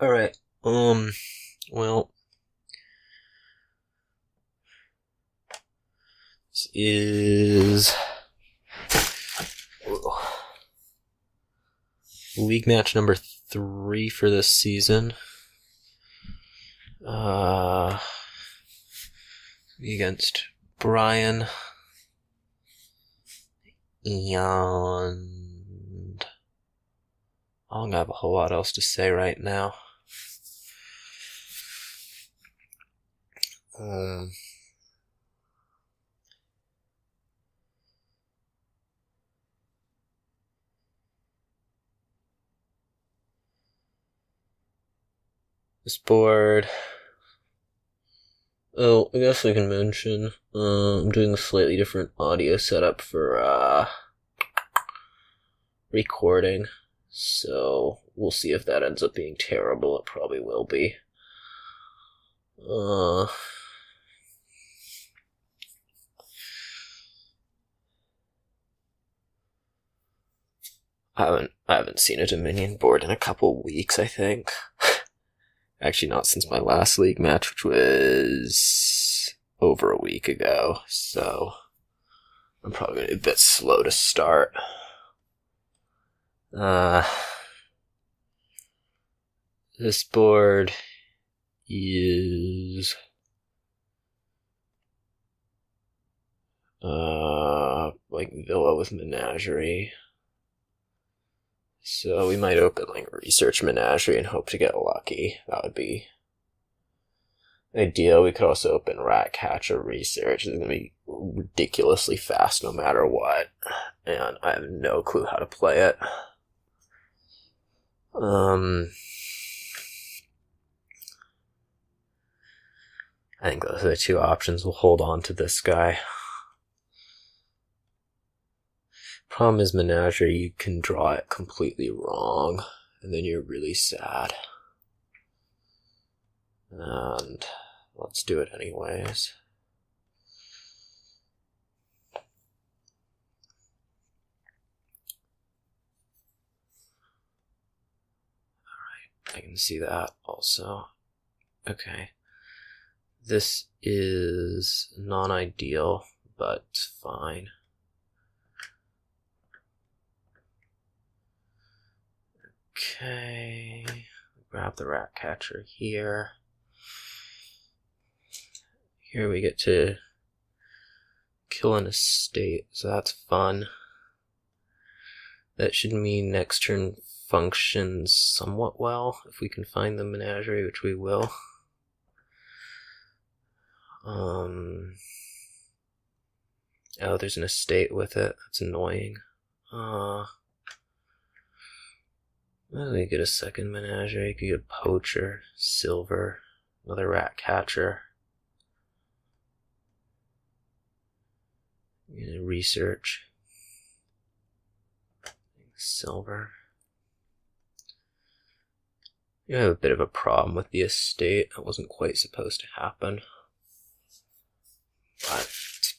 Alright, well, this is league match number 3 for this season. Against Bryan. And I don't have a whole lot else to say right now. This board. Oh, I guess I can mention, I'm doing a slightly different audio setup for, recording. So, we'll see if that ends up being terrible. It probably will be. I haven't seen a Dominion board in a couple weeks, I think. Actually, not since my last league match, which was over a week ago, so I'm probably going to be a bit slow to start. This board is like Villa with Menagerie. So we might open like Research Menagerie and hope to get lucky. That would be ideal. We could also open Ratcatcher Research. It's going to be ridiculously fast no matter what. And I have no clue how to play it. I think those are the two options. We'll hold on to this guy. Problem is Menagerie, you can draw it completely wrong, and then you're really sad. And let's do it anyways. Alright, I can see that also. Okay. This is non-ideal, but fine. Okay, grab the Ratcatcher here. Here we get to kill an estate, so that's fun. That should mean next turn functions somewhat well, if we can find the Menagerie, which we will. Oh, there's an estate with it. That's annoying. We get a second Menagerie. Could get a Poacher, Silver, another Ratcatcher. Research. Silver. You have a bit of a problem with the estate. That wasn't quite supposed to happen. But it's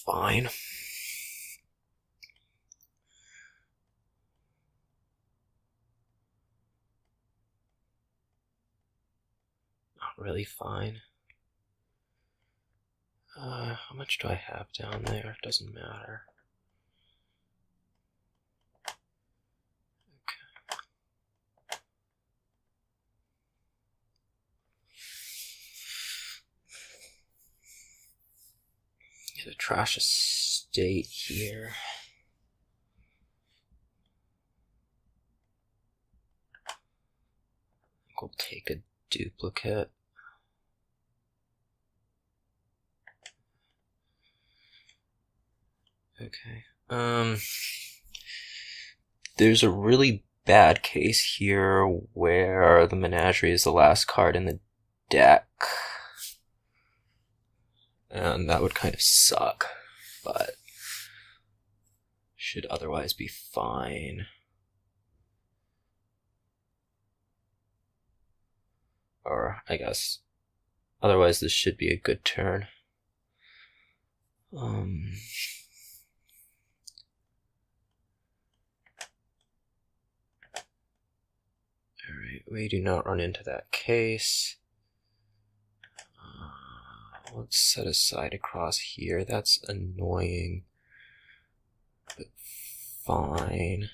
fine. Not really fine. How much do I have down there? Doesn't matter. Get a trash estate here. We'll take a duplicate. Okay. There's a really bad case here where the Menagerie is the last card in the deck. And that would kind of suck, but should otherwise be fine. Or, I guess, otherwise this should be a good turn. Alright. we do not run into that case. Let's set aside across here. That's annoying, but fine.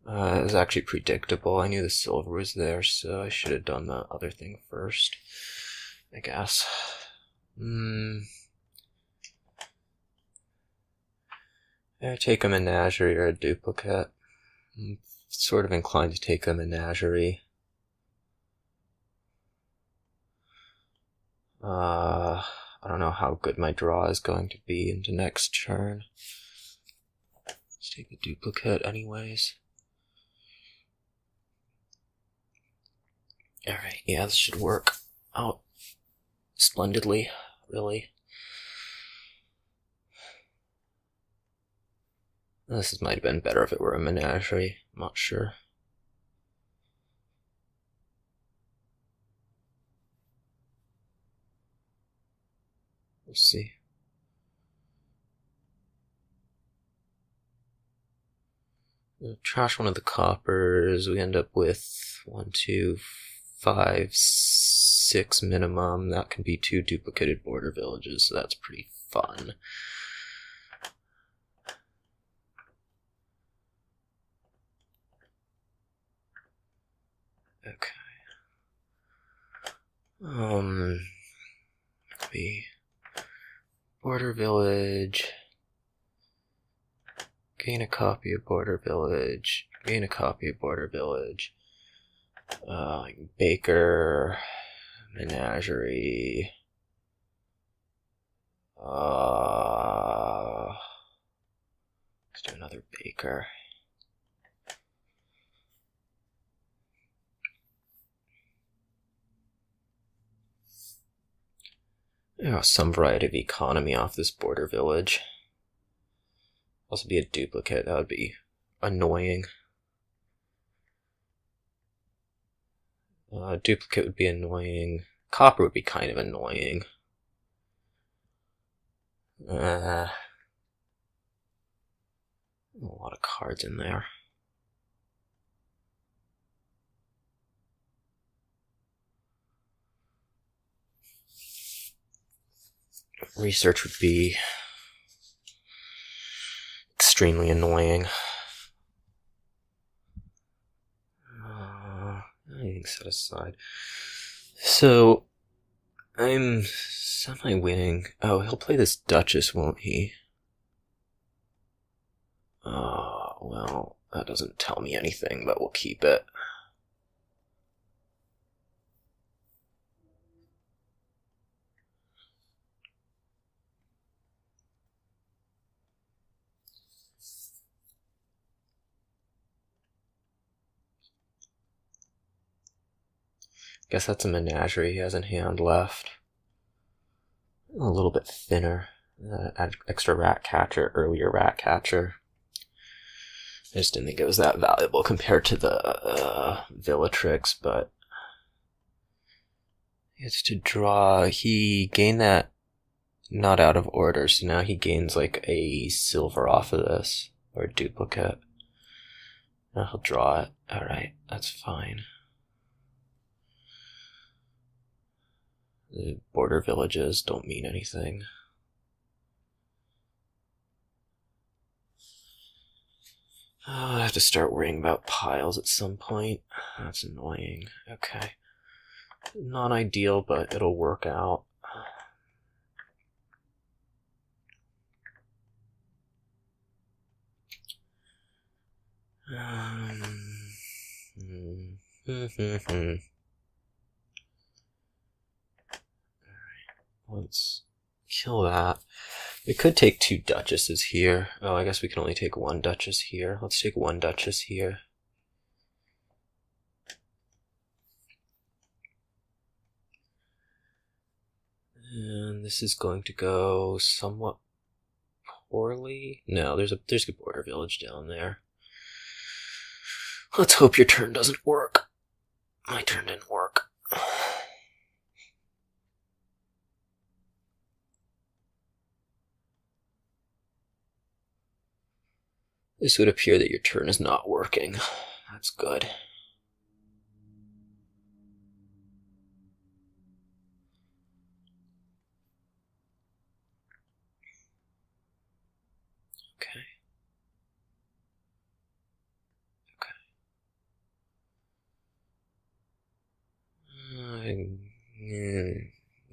It was actually predictable. I knew the silver was there, so I should have done the other thing first, I guess. I take a menagerie or a duplicate. I'm sort of inclined to take a menagerie. I don't know how good my draw is going to be into next turn. Let's take the duplicate anyways. Alright, yeah, this should work out splendidly, really. This might have been better if it were a menagerie, I'm not sure. We'll see. We'll trash one of the coppers. We end up with 1, 2, 5, 6 minimum. That can be 2 duplicated border villages, so that's pretty fun. Okay. Be border village. Gain a copy of border village. Gain a copy of border village. Baker. Menagerie. Let's do another baker. Some variety of economy off this border village. Also be a duplicate, that would be annoying. Duplicate would be annoying. Copper would be kind of annoying. A lot of cards in there. Research would be extremely annoying. Anything set aside. So, I'm semi-winning. Oh, he'll play this Duchess, won't he? Well, that doesn't tell me anything, but we'll keep it. Guess that's a menagerie he has in hand left. A little bit thinner. Add extra rat catcher, earlier rat catcher. I just didn't think it was that valuable compared to the Villatrix, but it's to draw. He gained that not out of order, so now he gains like a silver off of this, or a duplicate. Now he'll draw it. Alright, that's fine. The border villages don't mean anything. I have to start worrying about piles at some point. That's annoying. Okay. Not ideal, but it'll work out. Let's kill that. We could take 2 duchesses here. Oh, I guess we can only take 1 duchess here. Let's take 1 duchess here. And this is going to go somewhat poorly. No, there's a border village down there. Let's hope your turn doesn't work. My turn didn't work. This would appear that your turn is not working. That's good.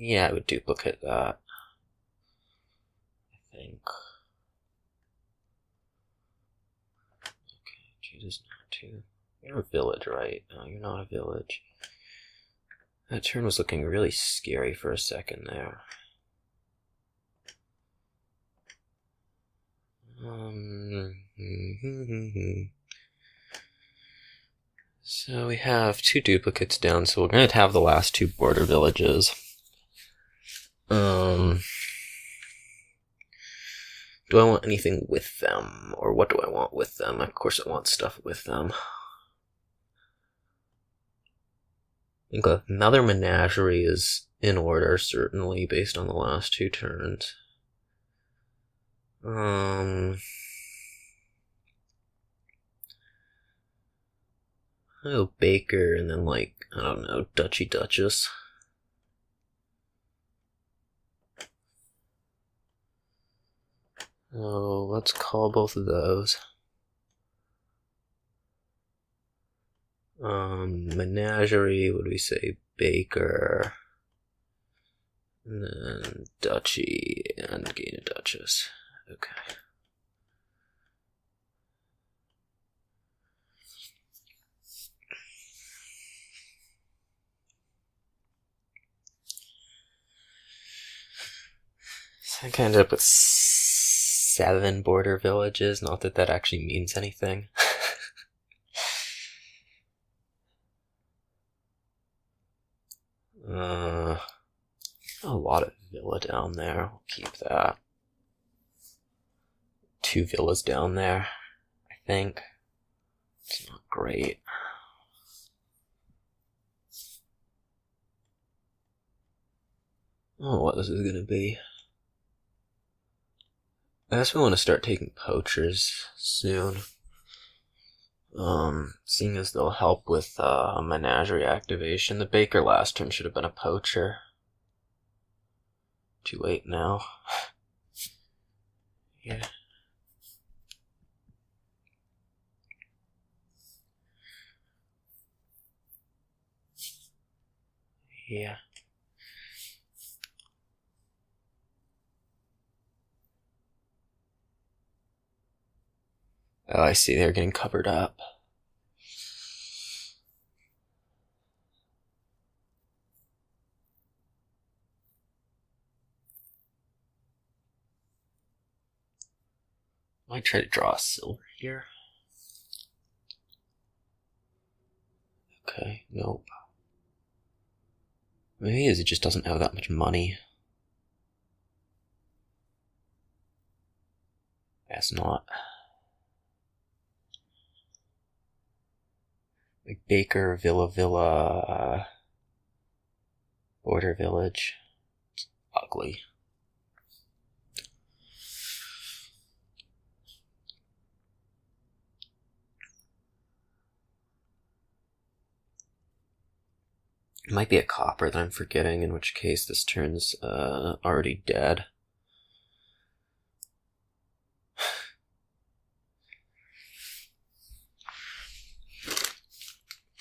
Yeah, I would duplicate that. I think. Okay, choose not to. You're a village, right? No, you're not a village. That turn was looking really scary for a second there. So we have 2 duplicates down, so we're going to have the last 2 border villages. Do I want anything with them? Or what do I want with them? Of course I want stuff with them. I think another menagerie is in order, certainly, based on the last 2 turns. Oh, Baker, and then, like, I don't know, Duchy Duchess. Oh, let's call both of those. Menagerie, what do we say? Baker. And then Duchy, and gain a Duchess. Okay. So I think I ended up with 7 border villages, not that that actually means anything. A lot of villa down there. We'll keep that. 2 villas down there, I think. It's not great. Oh, what this is gonna be. I guess we want to start taking poachers soon. Seeing as they'll help with menagerie activation. The Baker last turn should have been a poacher. Too late now. Yeah. Yeah. Oh, I see, they're getting covered up. Might try to draw a silver here. Okay, nope. Maybe it just doesn't have that much money. Guess not. Like Baker, Villa, Border Village. It's ugly. It might be a copper that I'm forgetting, in which case this turn's already dead.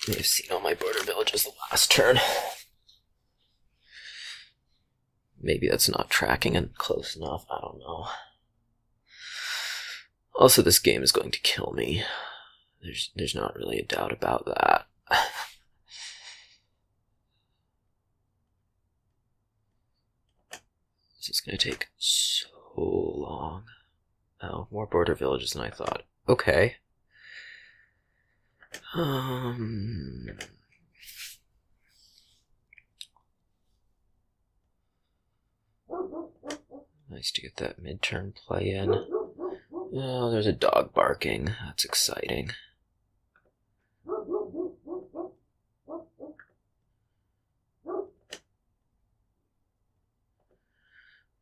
May have seen all my border villages the last turn. Maybe that's not tracking it close enough, I don't know. Also, this game is going to kill me. There's not really a doubt about that. This is going to take so long. Oh, more border villages than I thought. Okay. Nice to get that midterm play in. Oh, there's a dog barking. That's exciting. A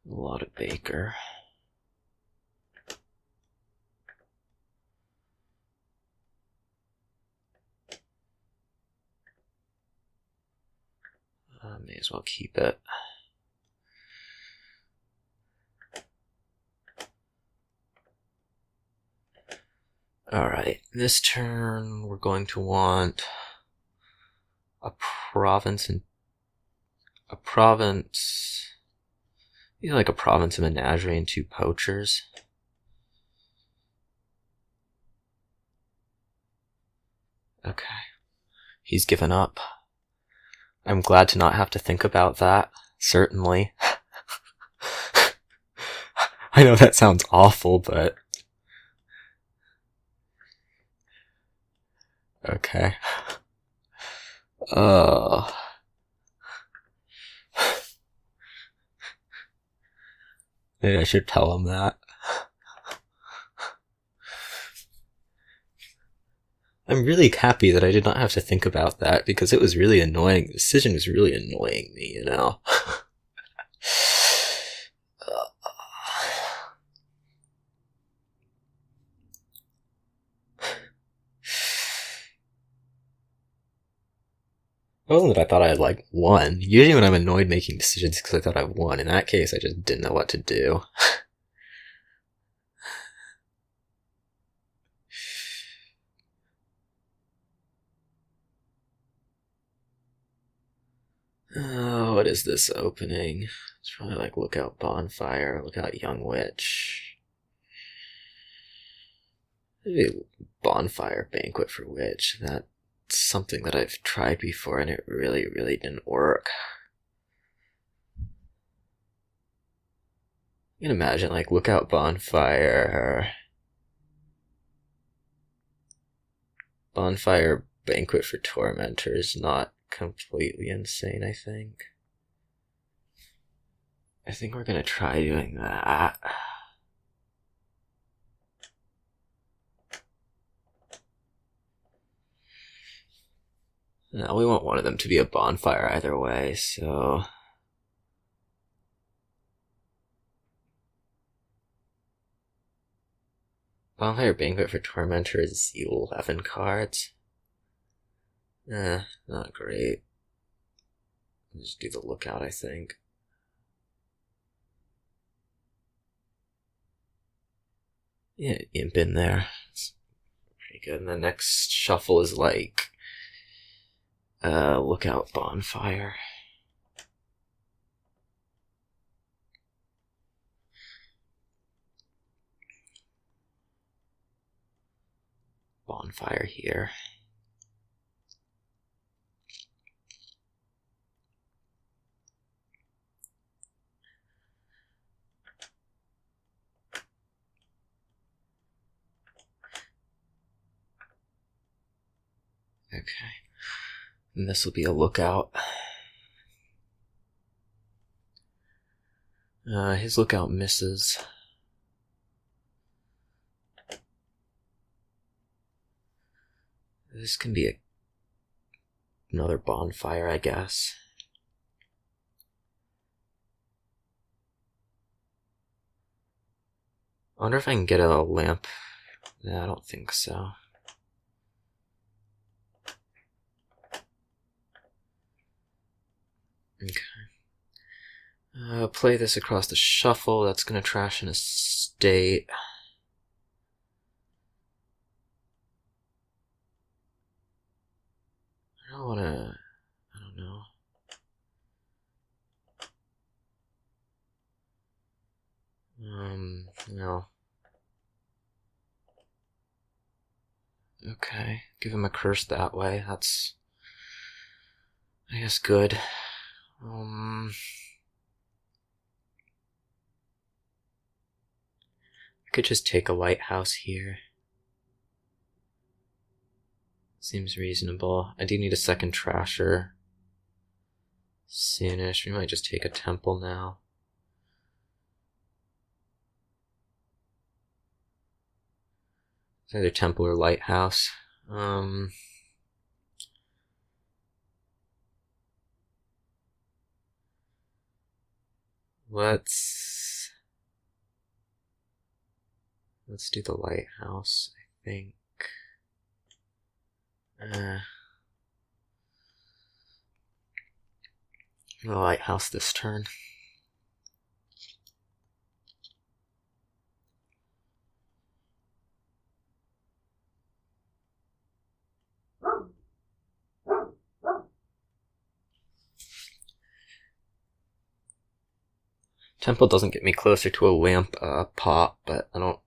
lot of Baker. May as well keep it. Alright, this turn we're going to want a province and A province... like a province, a menagerie, and 2 poachers. Okay. He's given up. I'm glad to not have to think about that. Certainly. I know that sounds awful, but... Okay. Maybe I should tell him that. I'm really happy that I did not have to think about that, because it was really annoying. The decision was really annoying me, you know? It wasn't that I thought I had, won. Usually when I'm annoyed making decisions because I thought I won. In that case, I just didn't know what to do. Oh, what is this opening? It's probably Lookout Bonfire, Lookout Young Witch. Maybe Bonfire Banquet for Witch. That's something that I've tried before and it really, really didn't work. You can imagine, Lookout Bonfire. Bonfire Banquet for Tormentors, not completely insane, I think. I think we're gonna try doing that. No, we want one of them to be a bonfire either way, so... Bonfire Banquet for Tormentor is 11 cards. Not great. Just do the Lookout, I think. Yeah, Imp in there. It's pretty good. And the next shuffle is Lookout Bonfire. Bonfire here. Okay. And this will be a Lookout. His Lookout misses. This can be another bonfire, I guess. I wonder if I can get a lamp. No, I don't think so. Okay. Play this across the shuffle. That's gonna trash an estate. I don't wanna... I don't know. No. Okay, give him a curse that way. That's... I guess good. I could just take a lighthouse here. Seems reasonable. I do need a second trasher. Soonish. We might just take a temple now. It's either temple or lighthouse. Let's do the lighthouse, I think. The lighthouse this turn. Temple doesn't get me closer to a lamp pot, but I don't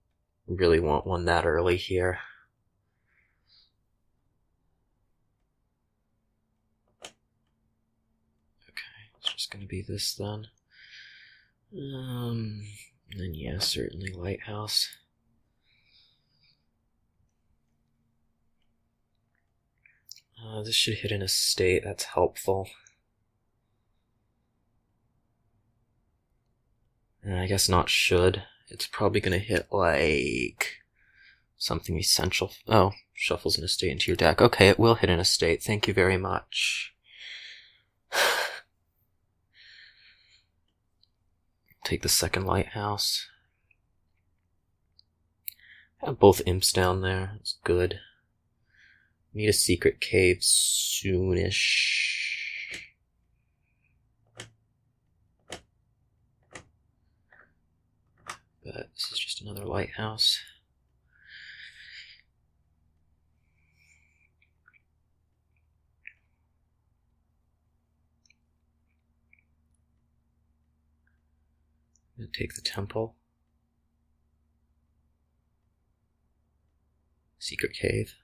really want one that early here. Okay, it's just gonna be this then. And then yeah, certainly lighthouse. This should hit an estate, that's helpful. I guess not should. It's probably gonna hit like something essential. Oh, shuffles an estate into your deck. Okay, it will hit an estate. Thank you very much. Take the second lighthouse. Have both imps down there. It's good. Need a secret cave soonish. But this is just another lighthouse. I'm gonna take the temple. Secret cave.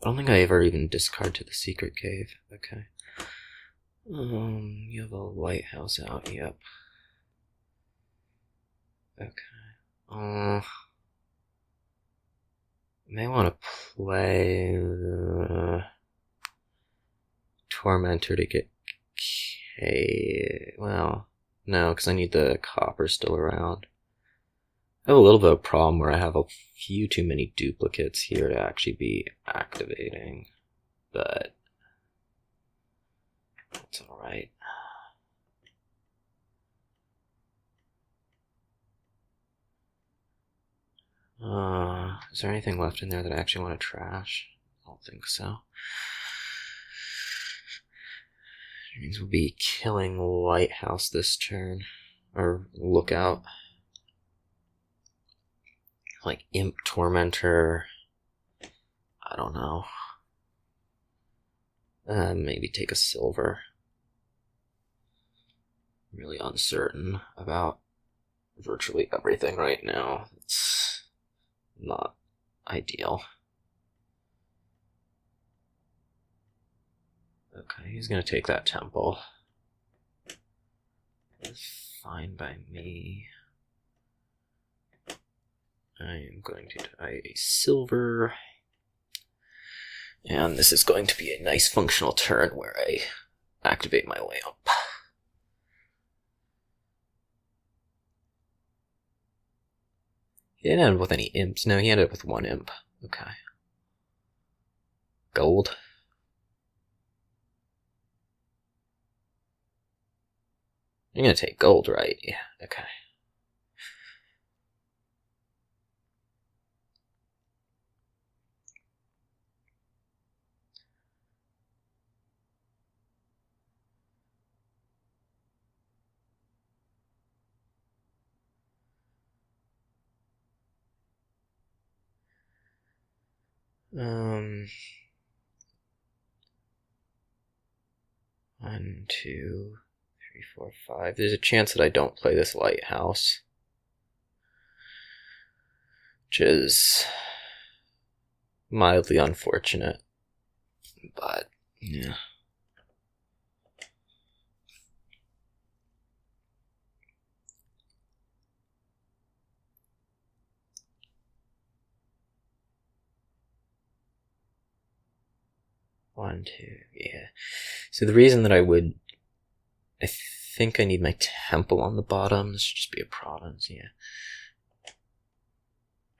I don't think I ever even discard to the secret cave. Okay. You have a lighthouse out, yep. Okay. May want to play Tormentor to get K. Well, no, because I need the copper still around. I have a little bit of a problem where I have a few too many duplicates here to actually be activating, but that's alright. Is there anything left in there that I actually want to trash? I don't think so. It means we'll be killing Lighthouse this turn. Or Lookout. Like Imp Tormentor. I don't know. Maybe take a silver. I'm really uncertain about virtually everything right now. It's not ideal. Okay, he's gonna take that temple. That's fine by me. I am going to die a silver. And this is going to be a nice functional turn where I activate my lamp. He didn't end up with any imps. No, he ended up with one imp. Okay. Gold. You're gonna take gold, right? Yeah, okay. One, two, three, four, five. There's a chance that I don't play this lighthouse, which is mildly unfortunate, but yeah. One, two, yeah. So the reason that I think I need my temple on the bottom. This should just be a province, yeah.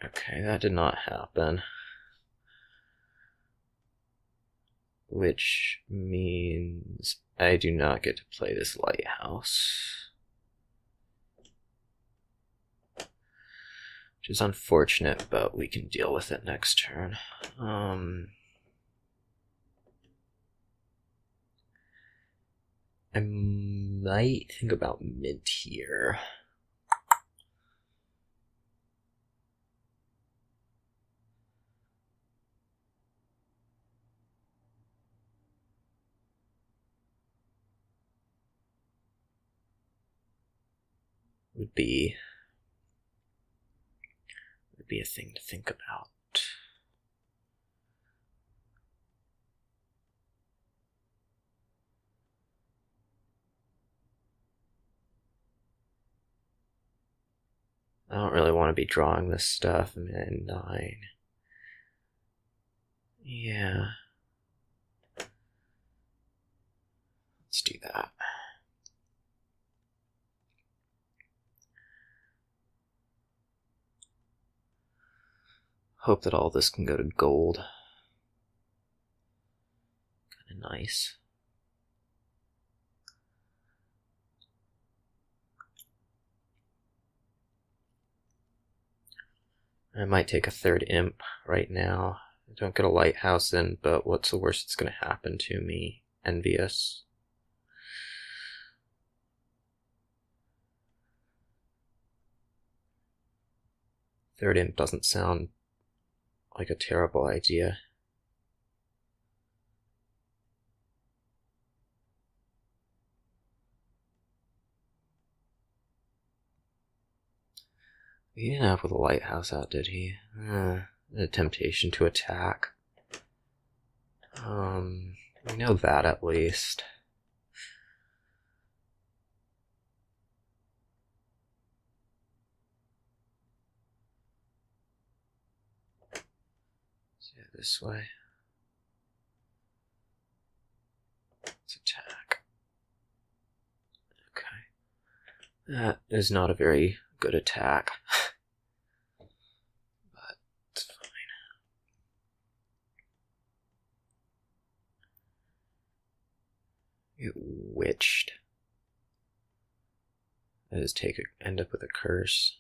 Okay, that did not happen. Which means I do not get to play this lighthouse. Which is unfortunate, but we can deal with it next turn. I might think about mint here. would be a thing to think about. I don't really want to be drawing this stuff. I'm at 9. Yeah. Let's do that. Hope that all this can go to gold. Kinda nice. I might take a third imp right now. I don't get a lighthouse in, but what's the worst that's going to happen to me? Envious. Third imp doesn't sound like a terrible idea. He didn't have with a lighthouse out, did he? A temptation to attack. We know that at least. Let's do it this way. Let's attack. Okay. That is not a very good attack. But it's fine. Get witched. That is end up with a curse.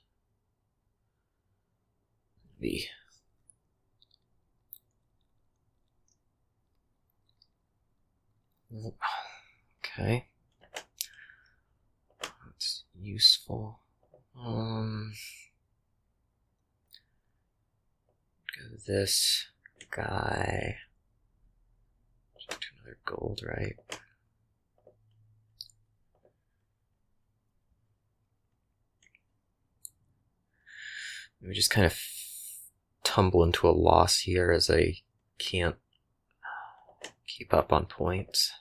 Okay. That's useful. Go this guy. To another gold, right? We just kind of tumble into a loss here as I can't keep up on points.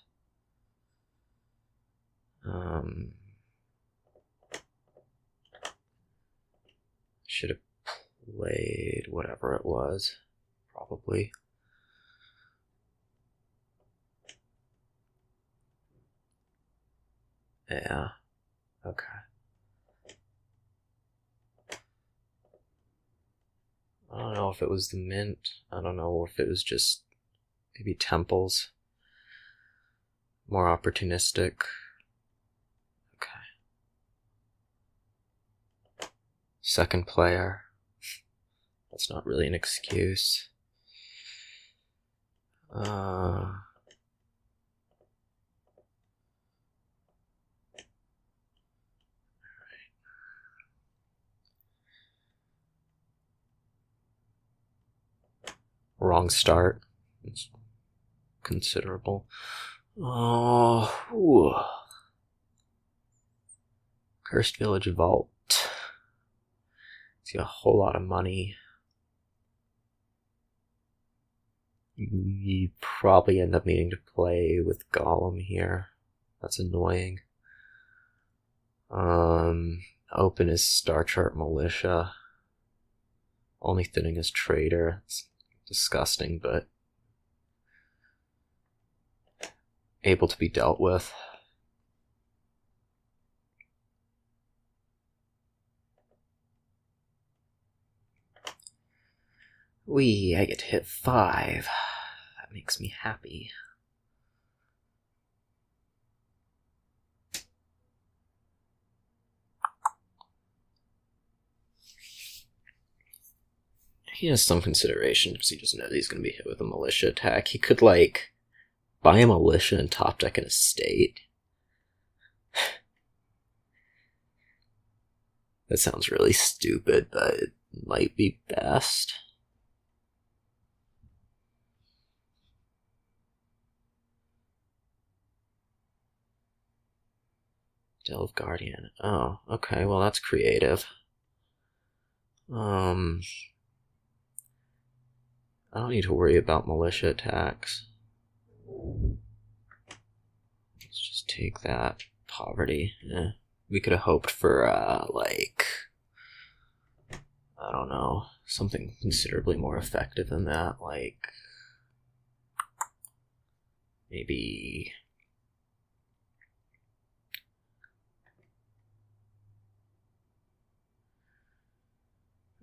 Should have played whatever it was, probably. Yeah, okay. I don't know if it was the mint. I don't know if it was just maybe temples. More opportunistic. Okay. Second player. That's not really an excuse. Wrong start. It's considerable. Ooh. Cursed Village Vault. See a whole lot of money. You probably end up needing to play with Golem here. That's annoying. Open is Star Chart Militia. Only thinning is Trader. It's disgusting, but able to be dealt with. I get to hit 5. That makes me happy. He has some consideration because he doesn't know that he's going to be hit with a militia attack. He could, buy a militia and top deck an estate. That sounds really stupid, but it might be best. Tale of Guardian. Oh, okay, well that's creative. I don't need to worry about militia attacks. Let's just take that. Poverty. We could have hoped for, like, I don't know, something considerably more effective than that, like, maybe...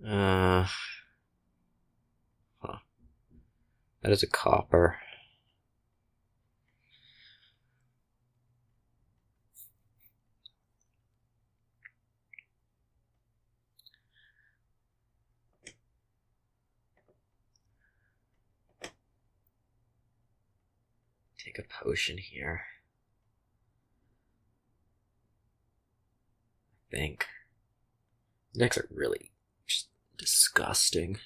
Huh. That is a copper. Take a potion here. I think. Decks are really just disgusting.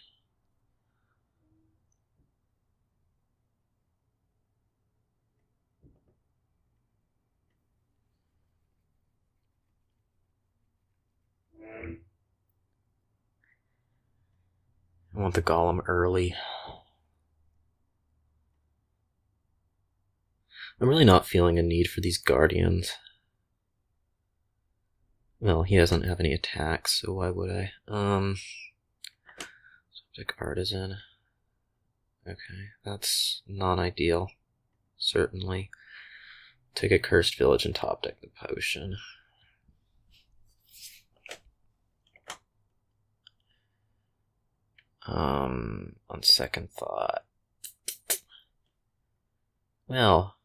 I want the golem early. I'm really not feeling a need for these guardians. Well, he doesn't have any attacks, so why would I? Subject artisan. Okay, that's non-ideal. Certainly. Take a cursed village and top deck the potion. On second thought. Well,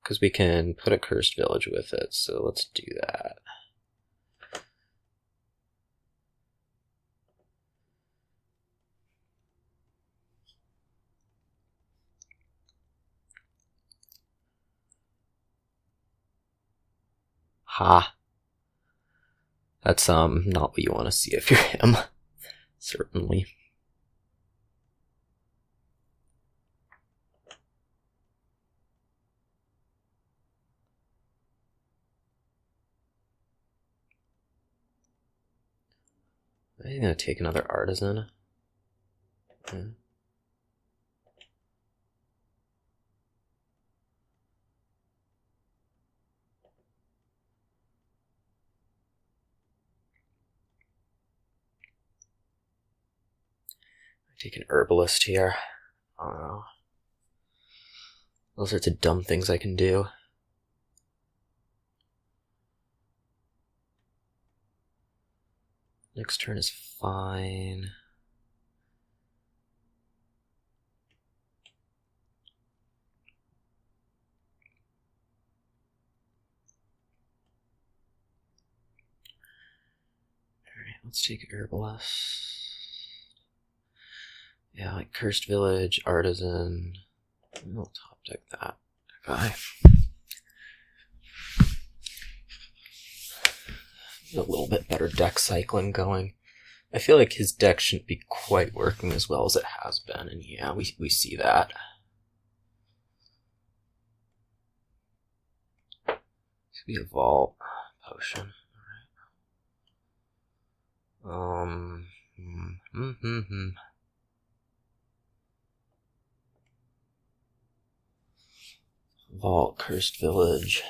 because we can put a cursed village with it, so let's do that. Ha. That's not what you want to see if you're him. Certainly. I'm gonna take another artisan. Take an herbalist here. I don't know. All sorts of dumb things I can do. Next turn is fine. Alright, let's take herbalist. Yeah, like cursed village, artisan. We'll top deck that guy. A little bit better deck cycling going. I feel like his deck shouldn't be quite working as well as it has been, and yeah, we see that. This could be a vault potion. Alright. Vault, cursed village.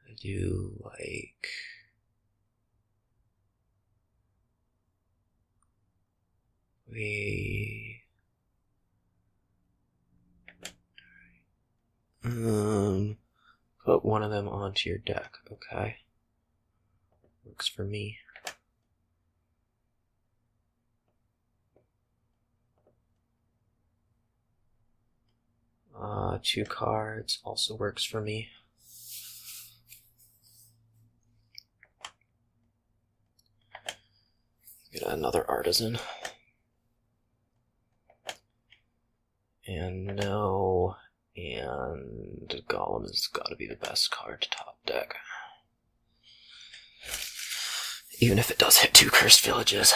I do like... Put one of them onto your deck, okay. Works for me. Two cards also works for me. Get another artisan. And no, and Golem has got to be the best card to top deck. Even if it does hit two cursed villages.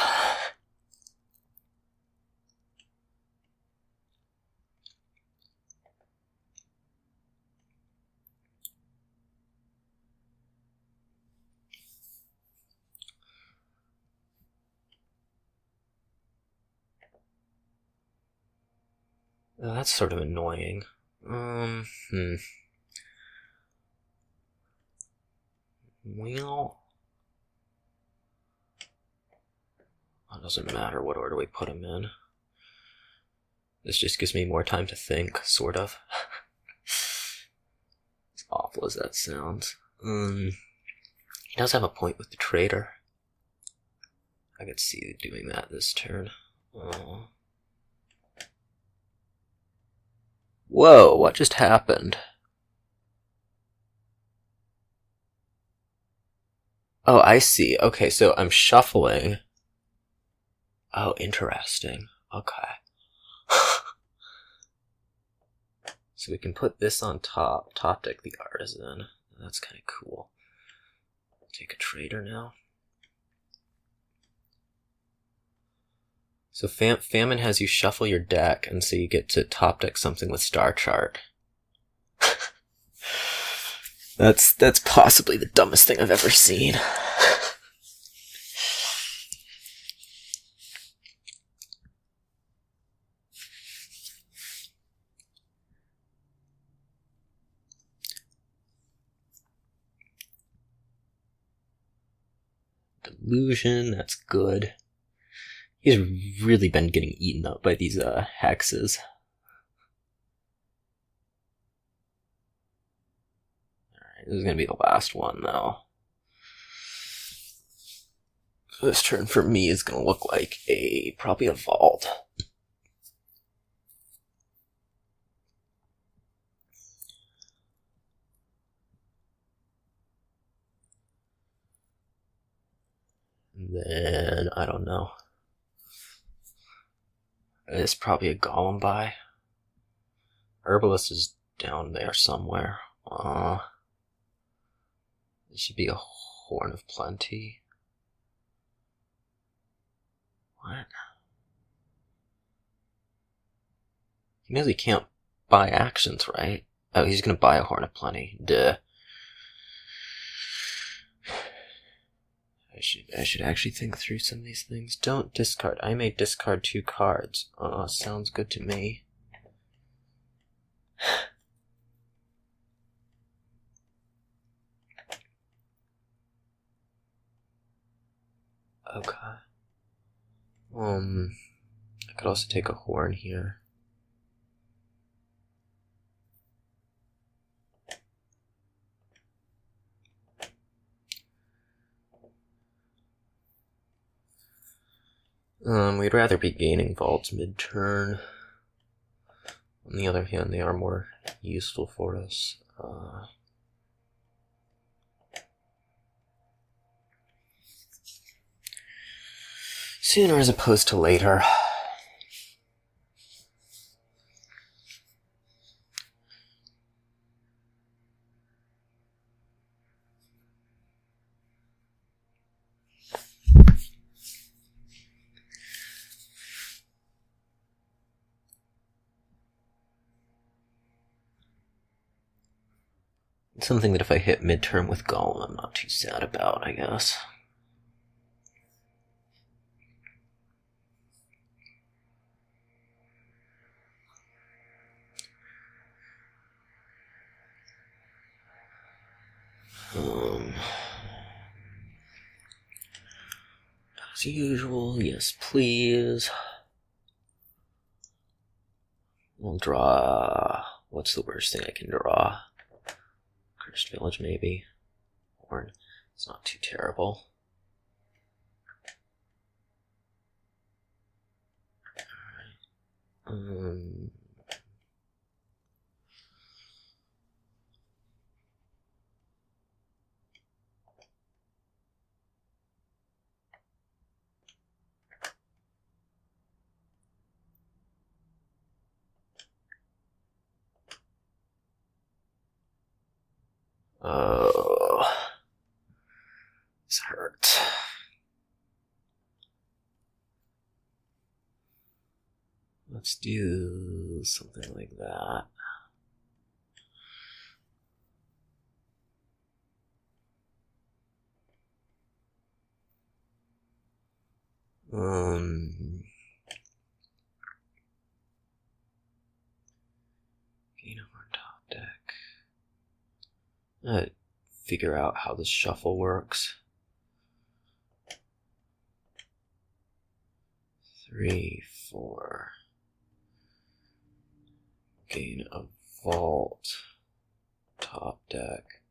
That's sort of annoying. Well, it doesn't matter what order we put them in. This just gives me more time to think, sort of. As awful as that sounds. He does have a point with the traitor. I could see doing that this turn. Whoa, what just happened? Oh, I see. Okay, so I'm shuffling. Oh, interesting. Okay. So we can put this on top deck the artisan. That's kind of cool. Take a trader now. So famine has you shuffle your deck, and so you get to top deck something with star chart. That's possibly the dumbest thing I've ever seen. Delusion, that's good. He's really been getting eaten up by these hexes. Alright, this is gonna be the last one though. So this turn for me is gonna look like probably a vault. And then, I don't know. It's probably a golem buy. Herbalist is down there somewhere. It should be a Horn of Plenty. What? He knows he can't buy actions, right? Oh, he's gonna buy a Horn of Plenty. Duh. I should actually think through some of these things. Don't discard. I may discard 2 cards. Sounds good to me. Okay. I could also take a horn here. We'd rather be gaining vaults mid-turn. On the other hand, they are more useful for us. Sooner as opposed to later. Something that if I hit midterm with Golem, I'm not too sad about, I guess. As usual, yes please. We'll draw... What's the worst thing I can draw? Cursed Village, maybe. Horn. It's not too terrible. Alright. Oh, this hurts. Let's do something like that. Figure out how this shuffle works. 3, 4. Gain a vault. Top deck.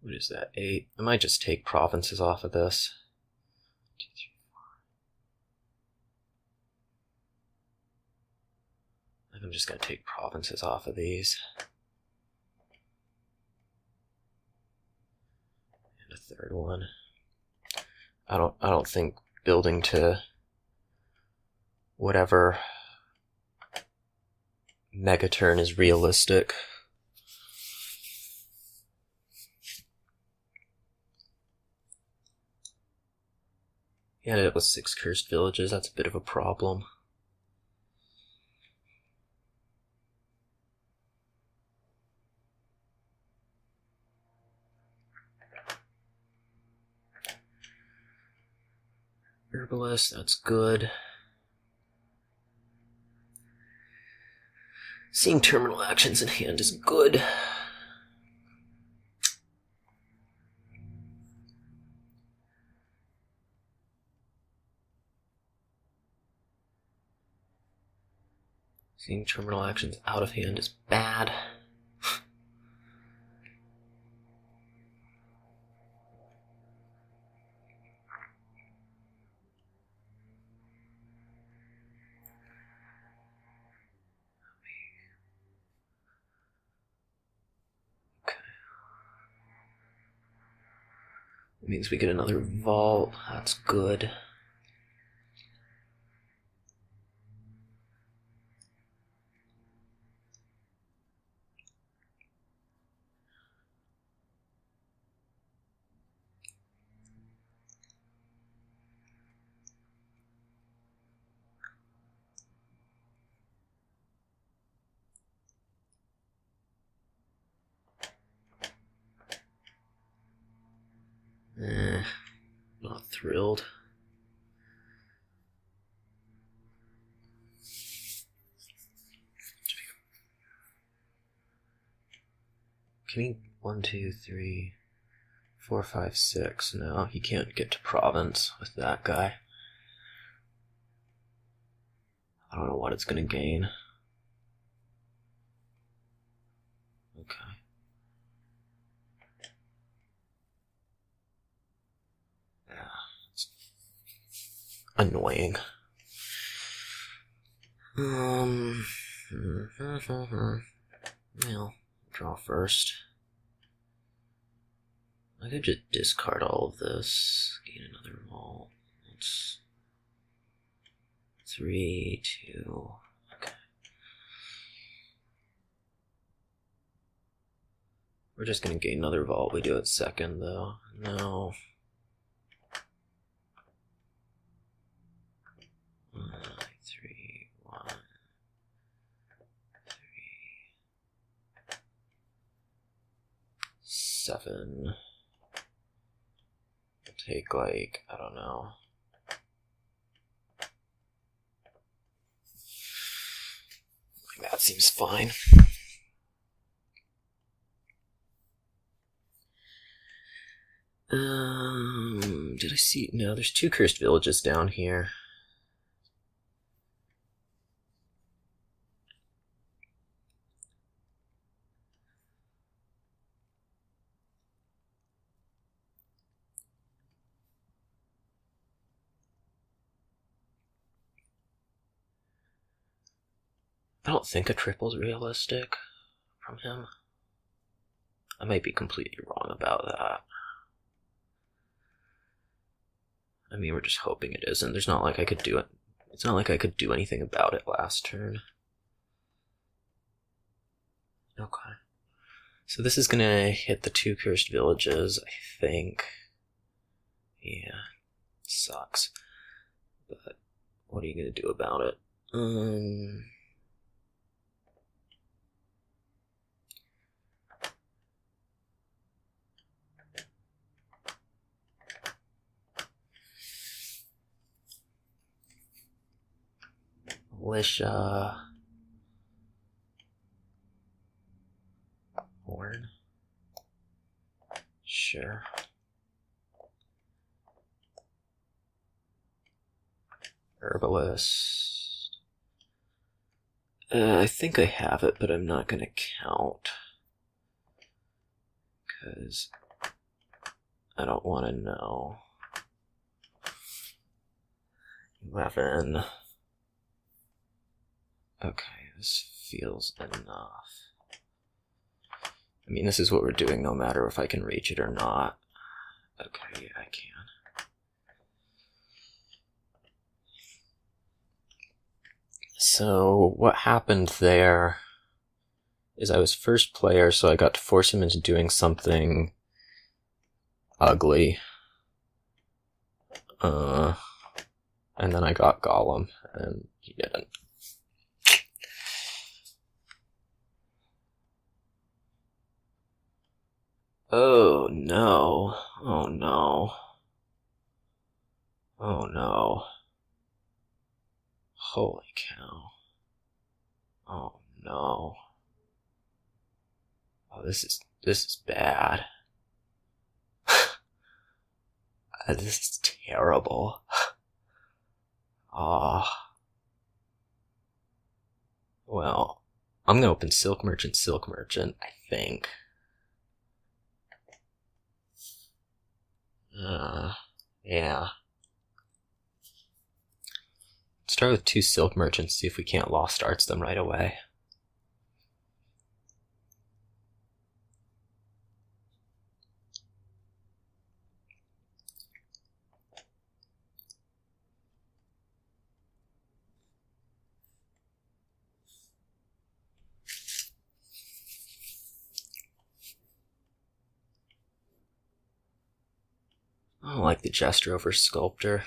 What is that? 8. I might just take provinces off of this. 2, 3, 4. I think I'm just gonna take provinces off of these. And a third one. I don't think building to whatever megaturn is realistic. He ended up with 6 cursed villages. That's a bit of a problem. Herbalist, that's good. Seeing terminal actions in hand is good. Seeing terminal actions out of hand is bad. It means we get another vault. That's good. Not thrilled. Can he 1, 2, 3, 4, 5, 6? No, he can't get to province with that guy. I don't know what it's gonna gain. Okay. Yeah, it's annoying. Well, draw first. I could just discard all of this, gain another vault. It's 3, 2. Okay. We're just gonna gain another vault. We do it second, though. No. 3, 1, 3. Seven. Take, like, I don't know. Like, that seems fine. Did I see? No, there's 2 cursed villages down here. I don't think a triple's realistic from him. I might be completely wrong about that. I mean, we're just hoping it isn't. There's not like I could do it. It's not like I could do anything about it last turn. Okay. So this is gonna hit the 2 cursed villages, I think. Yeah. Sucks. But what are you gonna do about it? Militia. Horn. Sure. Herbalist. I think I have it, but I'm not going to count. Because I don't want to know. 11. Okay, this feels enough. I mean, this is what we're doing no matter if I can reach it or not. Okay, yeah, I can. So, what happened there is I was first player, so I got to force him into doing something ugly. And then I got Gollum, and he didn't. Oh no. Oh no. Oh no. Holy cow. Oh no. Oh, this is bad. This is terrible. Well, I'm gonna open Silk Merchant, I think. Yeah. Start with 2 Silk Merchants, see if we can't Lost Arts them right away. I don't like the Jester over Sculptor.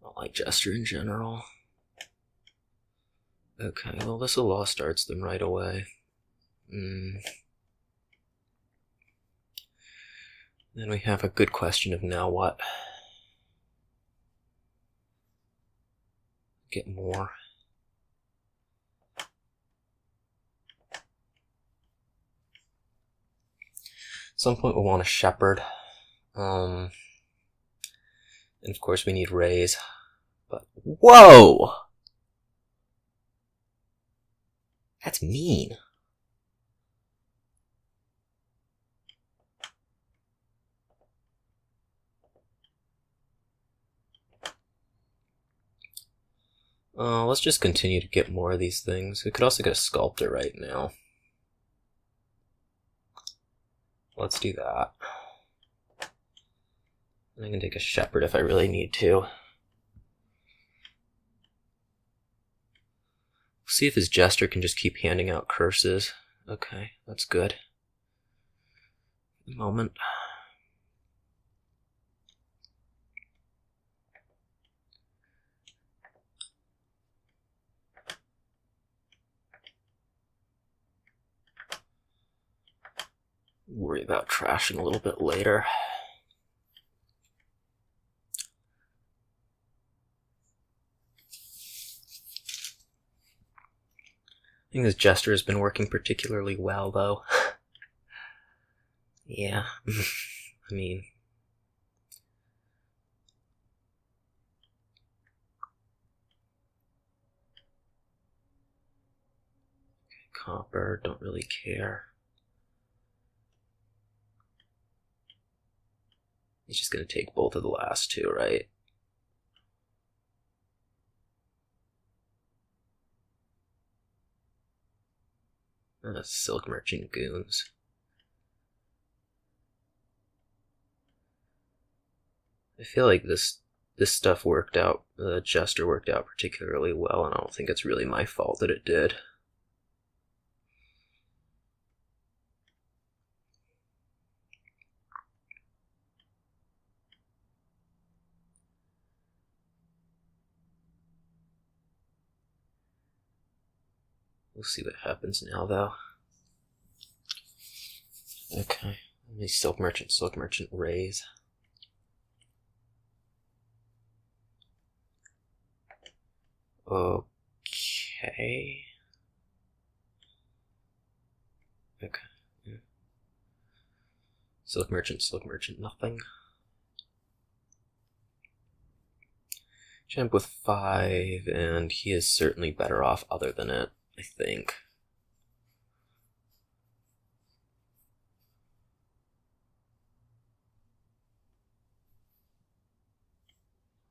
I don't like Jester in general. Okay, well this will Lost Arts them right away. Then we have a good question of now what? Get more. At some point we'll want a Shepherd. And of course we need Rays. But whoa! That's mean. Let's just continue to get more of these things. We could also get a Sculptor right now. Let's do that. And I can take a Shepherd if I really need to. See if his Jester can just keep handing out curses. Okay, that's good. For the moment. Worry about trashing a little bit later. I think this Jester has been working particularly well, though. Yeah, I mean... Copper, don't really care. He's just gonna take both of the last 2, right? Silk Merchant Goons. I feel like this stuff worked out, the Jester worked out particularly well, and I don't think it's really my fault that it did. We'll see what happens now, though. Okay, let me Silk Merchant, raise. Okay. Okay. Yeah. Silk merchant, nothing. Champ with 5, and he is certainly better off other than it, I think.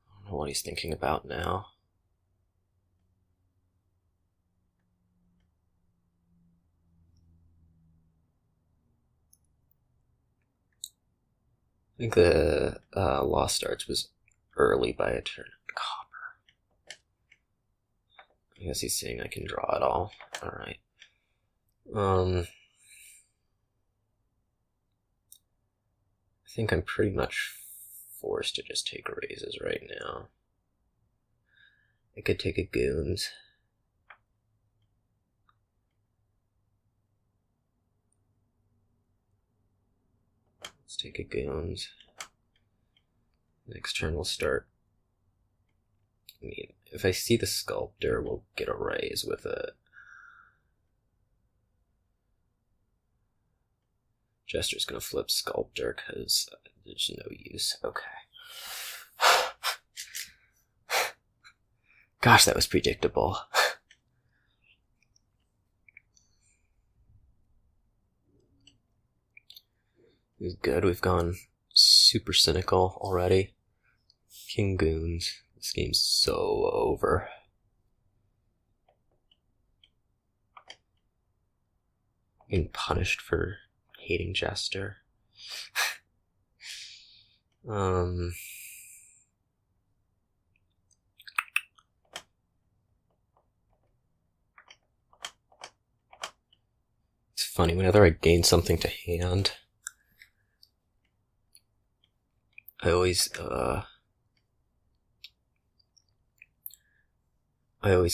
I don't know what he's thinking about now. I think the Lost Arts was early by a turn. Copper. I guess he's saying I can draw it all. Alright. I think I'm pretty much forced to just take raises right now. I could take a Goons. Let's take a Goons. Next turn we'll start. I mean, if I see the Sculptor, we'll get a raise with it. Jester's gonna flip Sculptor because there's no use. Okay. Gosh, that was predictable. This is good. We've gone super cynical already. King Goons. This game's so over. Being punished for hating Jester. It's funny, whenever I gain something to hand, I always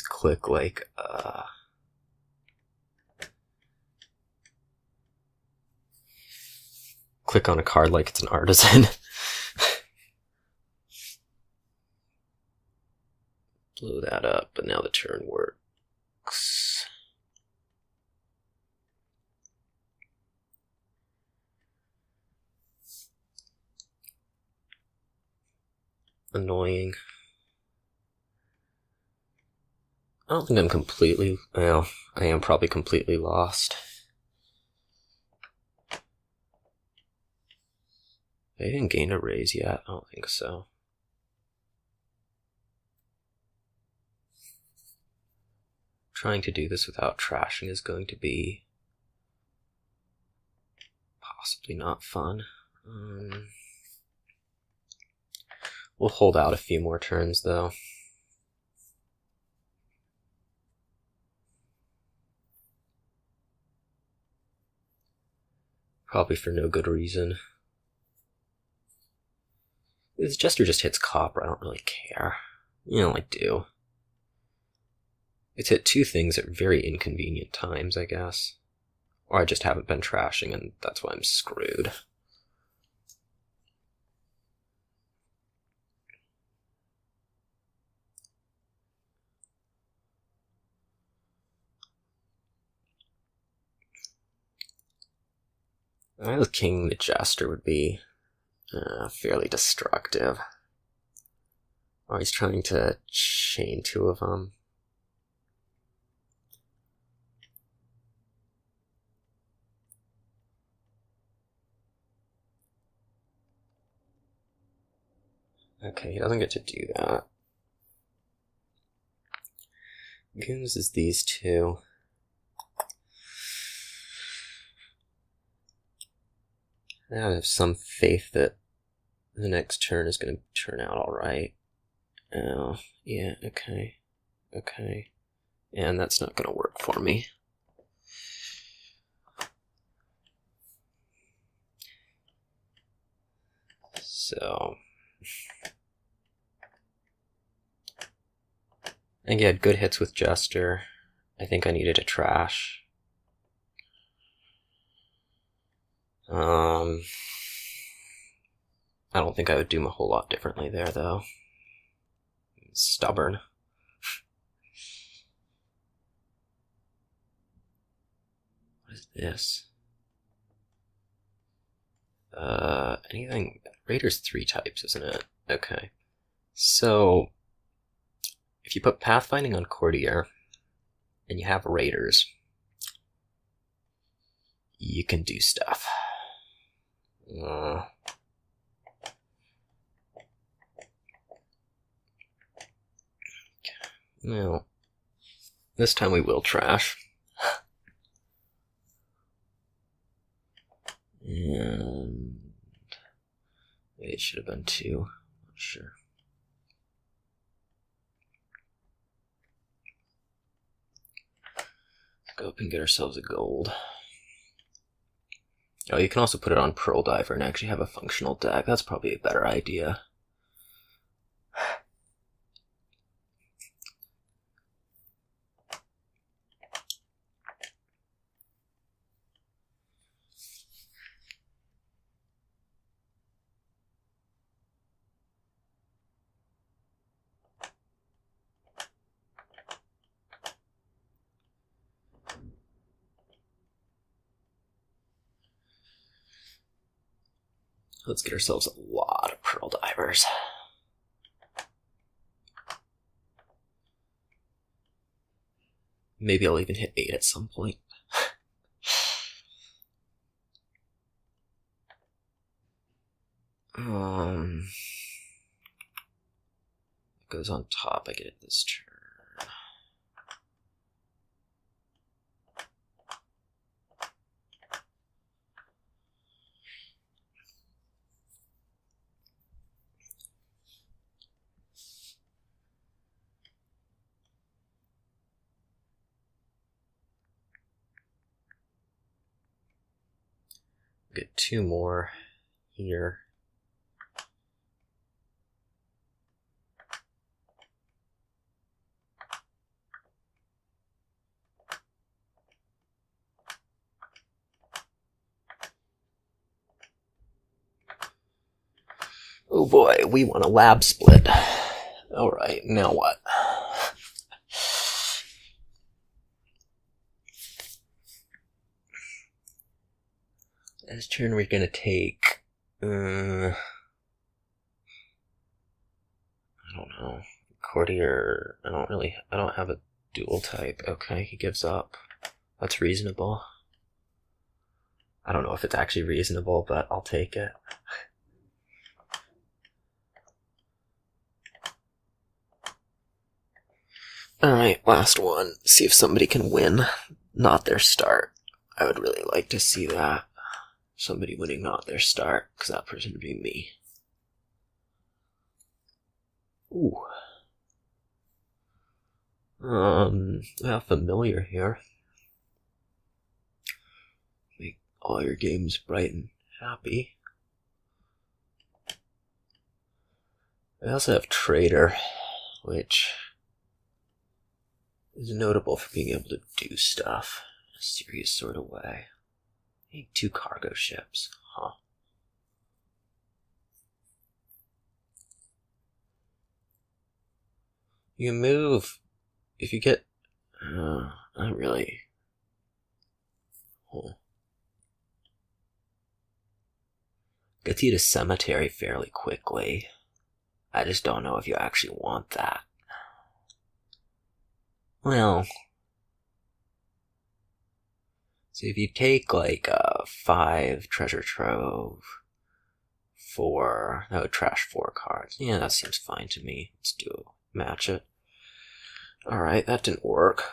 click like click on a card like it's an artisan. Blow that up, but now the turn works. Annoying. I don't think I'm completely, well, I am probably completely lost. I didn't gain a raise yet, I don't think so. Trying to do this without trashing is going to be possibly not fun. We'll hold out a few more turns though. Probably for no good reason. This Jester just hits copper, I don't really care. You know, I do. It's hit 2 things at very inconvenient times, I guess. Or I just haven't been trashing and that's why I'm screwed. I was King the Jester would be fairly destructive. Or he's trying to chain 2 of them. Okay, he doesn't get to do that. Goons is these 2. I have some faith that the next turn is going to turn out alright. Oh, yeah, okay. Okay. And that's not going to work for me. So I think he had good hits with Jester. I think I needed a trash. I don't think I would do a whole lot differently there, though. Stubborn. Yes. Anything? Raiders 3 types, isn't it? Okay. So, if you put Pathfinding on Courtier, and you have Raiders, you can do stuff. No. This time we will trash. And maybe it should have been 2. Not sure. Let's go up and get ourselves a gold. Oh, you can also put it on Pearl Diver and actually have a functional deck. That's probably a better idea. Let's get ourselves a lot of Pearl Divers. Maybe I'll even hit 8 at some point. It goes on top, I get it this turn. Get 2 more here. Oh boy, we want a lab split. Alright, now what? This turn we're gonna take... I don't know. Courtier... I don't have a dual type. Okay, he gives up. That's reasonable. I don't know if it's actually reasonable, but I'll take it. Alright, last one. See if somebody can win. Not their start. I would really like to see that. Somebody winning not their start, because that person would be me. Ooh. Yeah, familiar here. Make all your games bright and happy. I also have Trader, which is notable for being able to do stuff in a serious sort of way. I need 2 cargo ships, huh? You move if you get... not really. Huh. Gets you to cemetery fairly quickly. I just don't know if you actually want that. Well... So if you take like 5 treasure trove, 4, that would trash 4 cards. Yeah, that seems fine to me. Let's match it. Alright, that didn't work.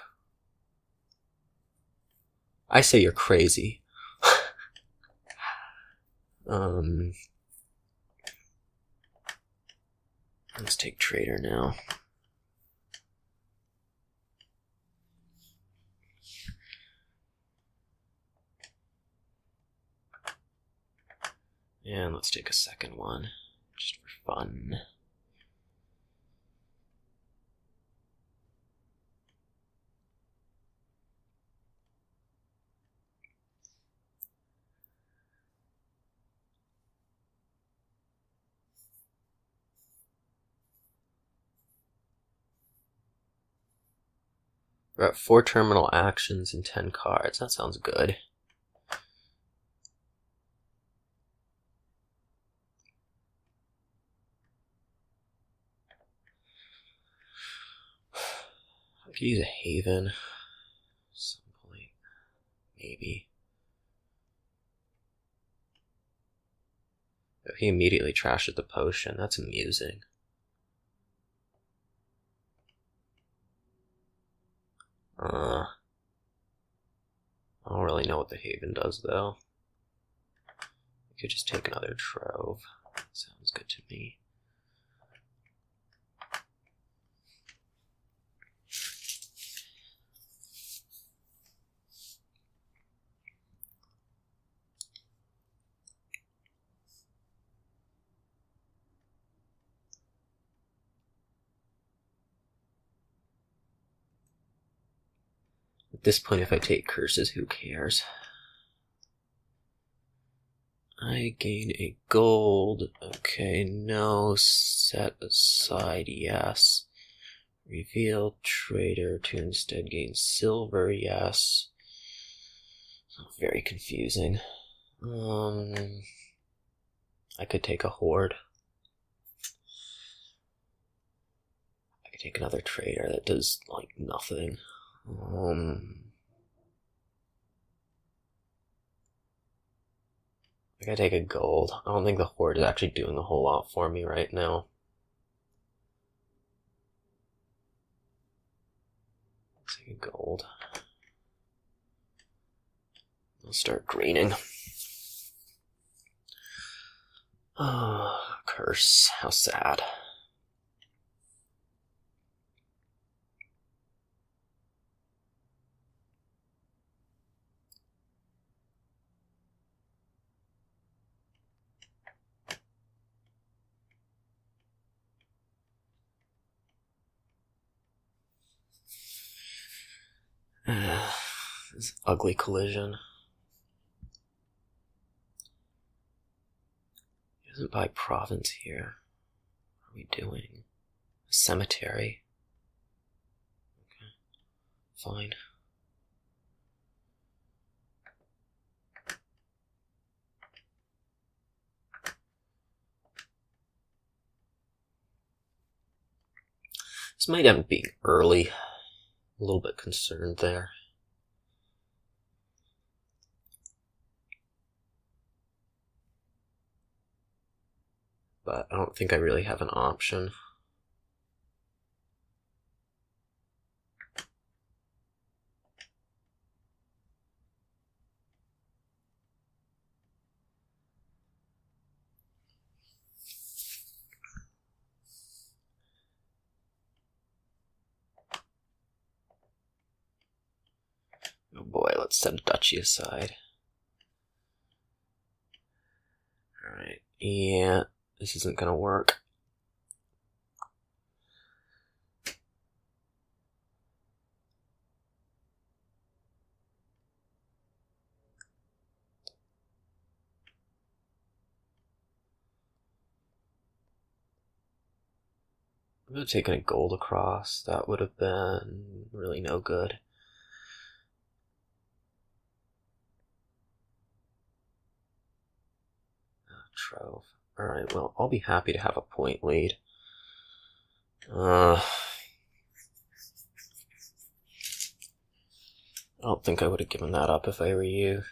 I say you're crazy. Let's take Trader now. And let's take a second one, just for fun. We're at 4 terminal actions and 10 cards. That sounds good. could use a Haven. At some point. Maybe. Oh, he immediately trashes the potion. That's amusing. I don't really know what the Haven does, though. We could just take another Trove. Sounds good to me. At this point, if I take curses, who cares? I gain a gold. Okay, no. Set aside, yes. Reveal trader to instead gain silver, yes. Very confusing. I could take a horde. I could take another trader that does, like, nothing. I gotta take a gold. I don't think the horde is actually doing a whole lot for me right now. Let's take a gold. I'll start greening. Oh, curse. How sad. This ugly collision. He doesn't buy province here. What are we doing? A cemetery? Okay. Fine. This might end up being early. A little bit concerned there. But I don't think I really have an option. Oh boy, let's set a duchy aside. Alright, yeah, this isn't gonna work. I would have taken a gold across. That would have been really no good. Trove. Alright, well, I'll be happy to have a point lead. I don't think I would have given that up if I were you.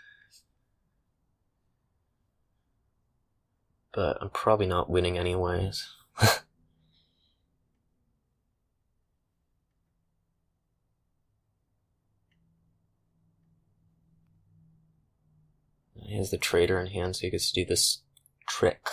But I'm probably not winning anyways. He has the trader in hand, so he gets to do this trick.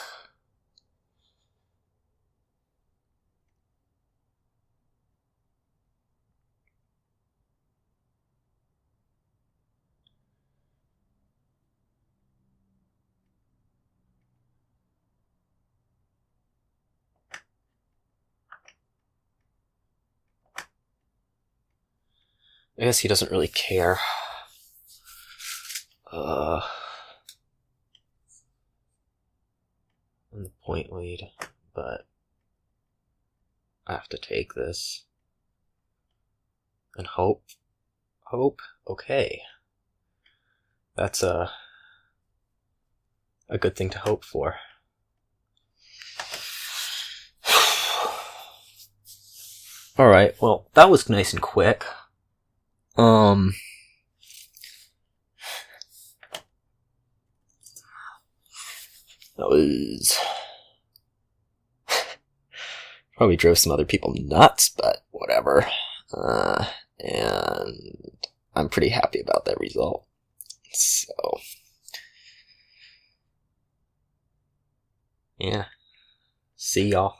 I guess he doesn't really care. On the point lead, but I have to take this. And hope. Hope? Okay. That's a good thing to hope for. Alright, well, that was nice and quick. That was... probably drove some other people nuts, but whatever. And I'm pretty happy about that result. So... yeah. See y'all.